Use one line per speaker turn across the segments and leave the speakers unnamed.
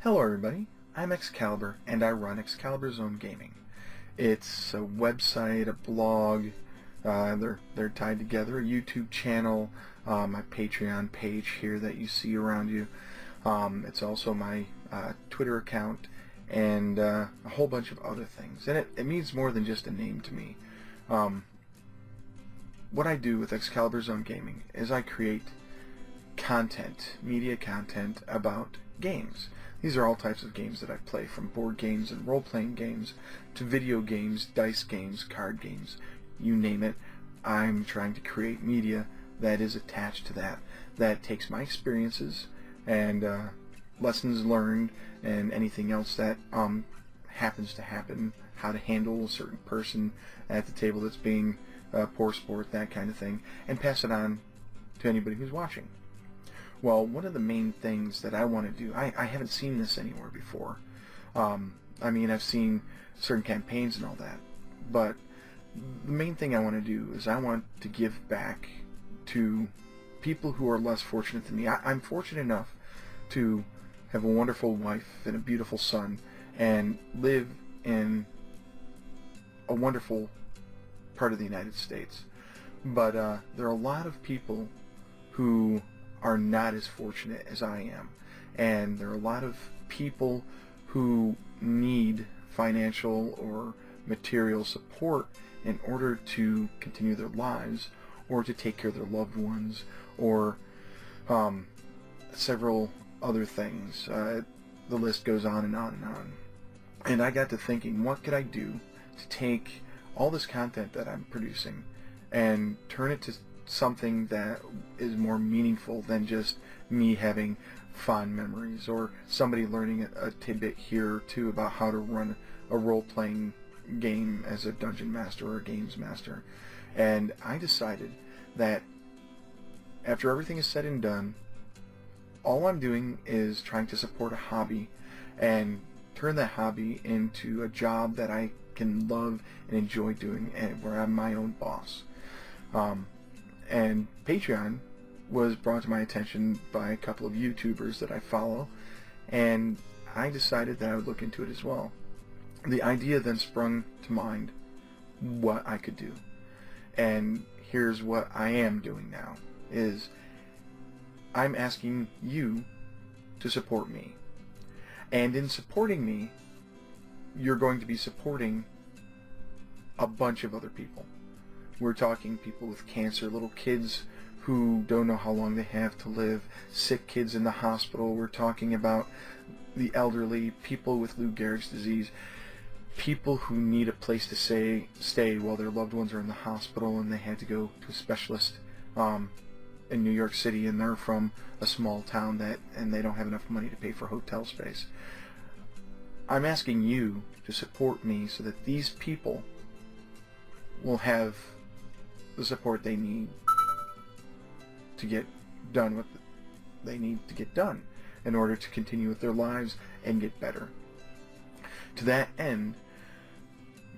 Hello everybody, I'm Excalibur and I run Excalibur Zone Gaming. It's a website, a blog, they're tied together, a YouTube channel, my Patreon page here that you see around you. It's also my Twitter account and a whole bunch of other things. And it means more than just a name to me. What I do with Excalibur Zone Gaming is I create content, media content about games. These are all types of games that I play, from board games and role-playing games to video games, dice games, card games, you name it. I'm trying to create media that is attached to that takes my experiences and lessons learned and anything else that happens to happen, how to handle a certain person at the table that's being poor sport, that kind of thing, and pass it on to anybody who's watching. Well, one of the main things that I want to do, I haven't seen this anywhere before. I mean, I've seen certain campaigns and all that, but the main thing I want to do is I want to give back to people who are less fortunate than me. I'm fortunate enough to have a wonderful wife and a beautiful son and live in a wonderful part of the United States. But there are a lot of people who are not as fortunate as I am, and there are a lot of people who need financial or material support in order to continue their lives or to take care of their loved ones or several other things. The list goes on and on and on. And I got to thinking, what could I do to take all this content that I'm producing and turn it to something that is more meaningful than just me having fond memories or somebody learning a tidbit here or two about how to run a role-playing game as a dungeon master or a games master. And I decided that after everything is said and done, all I'm doing is trying to support a hobby and turn that hobby into a job that I can love and enjoy doing, and where I'm my own boss. And Patreon was brought to my attention by a couple of YouTubers that I follow, and I decided that I would look into it as well. The idea then sprung to mind what I could do. And here's what I am doing now, is I'm asking you to support me. And in supporting me, you're going to be supporting a bunch of other people. We're talking people with cancer, little kids who don't know how long they have to live, sick kids in the hospital. We're talking about the elderly, people with Lou Gehrig's disease, people who need a place to stay while their loved ones are in the hospital and they had to go to a specialist in New York City, and they're from a small town and they don't have enough money to pay for hotel space. I'm asking you to support me so that these people will have the support they need to get done what they need to get done in order to continue with their lives and get better. To that end,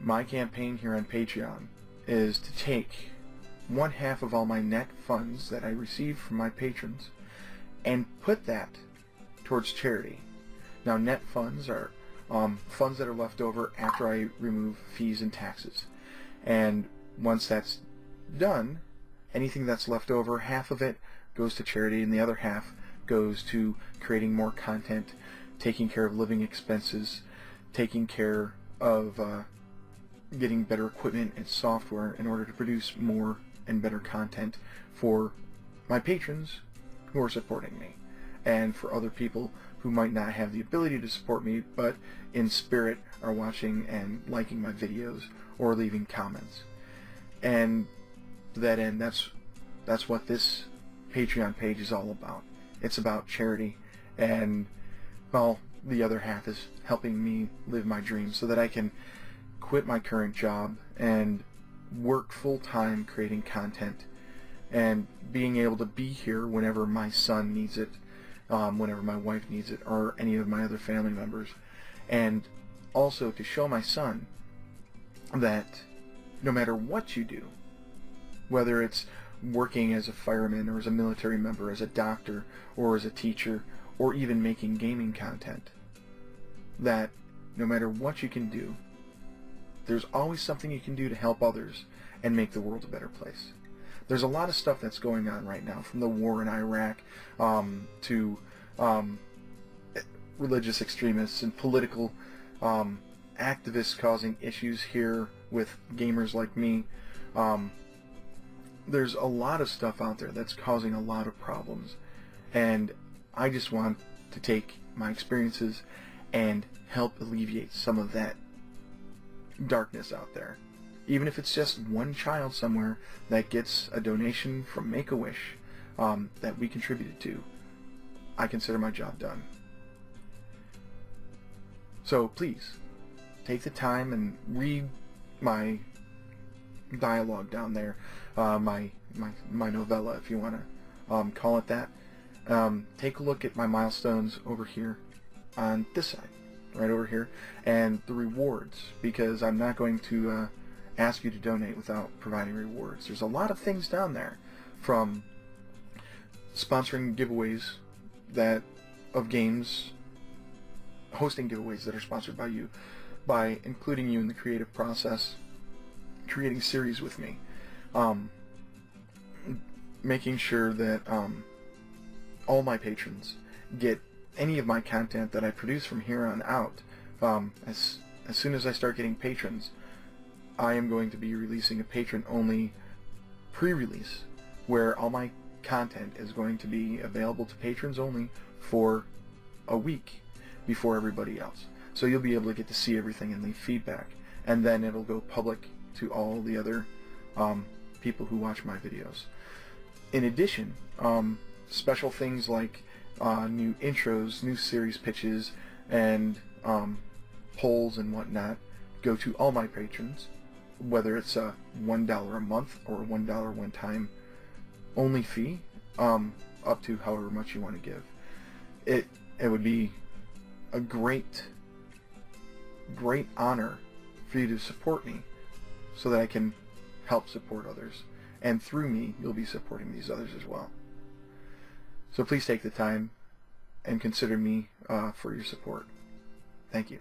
my campaign here on Patreon is to take 1/2 of all my net funds that I receive from my patrons and put that towards charity. Now, net funds are funds that are left over after I remove fees and taxes. And once that's done, anything that's left over, 1/2 of it goes to charity and the other 1/2 goes to creating more content, taking care of living expenses, taking care of getting better equipment and software in order to produce more and better content for my patrons who are supporting me, and for other people who might not have the ability to support me but in spirit are watching and liking my videos or leaving comments. And to that end, that's what this Patreon page is all about. It's about charity, and well, the other 1/2 is helping me live my dreams so that I can quit my current job and work full-time creating content and being able to be here whenever my son needs it, whenever my wife needs it, or any of my other family members. And also to show my son that no matter what you do, whether it's working as a fireman or as a military member, as a doctor or as a teacher, or even making gaming content, that no matter what you can do, there's always something you can do to help others and make the world a better place. There's a lot of stuff that's going on right now, from the war in Iraq to religious extremists and political activists causing issues here with gamers like me. There's a lot of stuff out there that's causing a lot of problems, and I just want to take my experiences and help alleviate some of that darkness out there. Even if it's just one child somewhere that gets a donation from Make-A-Wish that we contributed to, I consider my job done. So please, take the time and read my dialogue down there, my novella, if you want to call it that. Take a look at my milestones over here on this side, right over here, and the rewards, because I'm not going to ask you to donate without providing rewards. There's a lot of things down there, from sponsoring giveaways of games, hosting giveaways that are sponsored by you, by including you in the creative process, creating series with me, making sure that all my patrons get any of my content that I produce from here on out. As soon as I start getting patrons, I am going to be releasing a patron-only pre-release where all my content is going to be available to patrons only for a week before everybody else. So you'll be able to get to see everything and leave feedback, and then it'll go public to all the other people who watch my videos. In addition, special things like new intros, new series pitches, and polls and whatnot go to all my patrons, whether it's a $1 a month or a $1 one-time only fee, up to however much you want to give. It would be a great honor for you to support me so that I can help support others, and through me you'll be supporting these others as well. So please take the time and consider me for your support. Thank you.